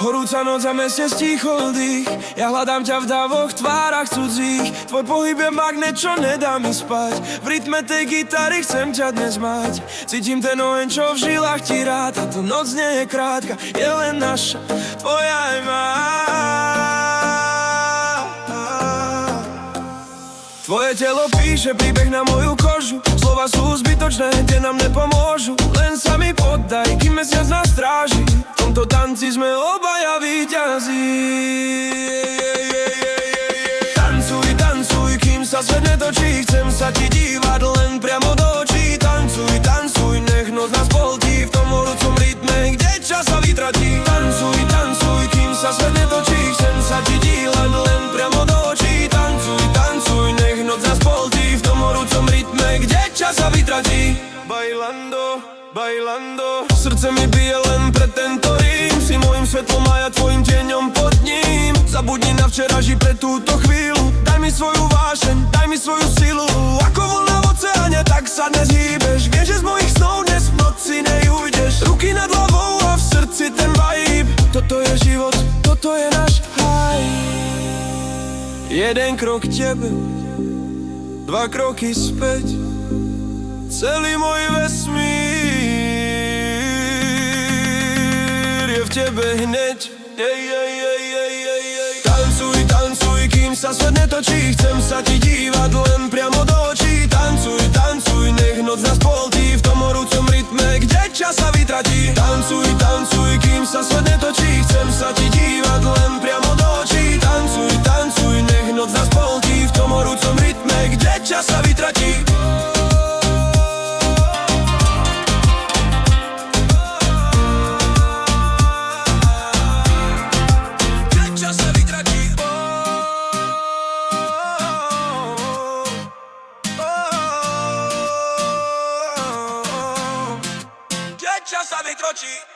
Horúca noc a meste stichol dých. Ja hľadám ťa v dávoch tvárach cudzích. Tvoj pohyb je magnet, čo nedá mi spať. V rytme tej gitary chcem ťa dnes mať. Cítim ten oheň, čo v žilách ti rád. Táto noc nie je krátka, je len naša, tvoja aj má. Tvoje telo píše príbeh na moju kožu. Slova sú zbytočné, tie nám nepomôžu. Len sa mi poddaj, kým mesiac nás stráži. V tomto tanci sme obaja víťazi. Tancuj, tancuj, kým sa svet netočí. Chcem sa ti dívať len priamo do očí. Tancuj, tancuj, nech noc nás pohltí. V tom horúcom rytme, kde čas sa vytratí. Tancuj, tancuj, kým sa svet netočí. Chcem sa ti dívať len priamo do očí. Tancuj, tancuj, nech noc nás pohltí. V tom horúcom rytme, kde čas sa vytratí. Bailando, bailando. Srdce mi bije len pre tento rým. Si mojim svetlom a ja tvojim tieňom pod ním. Zabudni na včera, ži pre túto chvíľu. Daj mi svoju vášeň, daj mi svoju silu. Ako vlna v oceáne, tak sa dnes hýbeš. Vieš, že z mojich snov dnes v noci nejujdeš. Ruky nad hlavou a v srdci ten vibe. Toto je život, toto je náš haj. Jeden krok k tebe, dva kroky späť. Celý môj vesmír je v tebe hneď. Tancuj, tancuj, kým sa svet netočí. Chcem sa ti dívať len priamo do očí. Tancuj, tancuj, nech noc nás pohltí. V tom horúcom rytme, kde čas sa vytratí. Tancuj, tancuj, kým sa svet netočí. Chcem sa ti dívať len priamo do očí. Tancuj, tancuj, nech noc nás pohltí. V tom horúcom rytme, kde čas sa vytratí. Čas sa vytročí.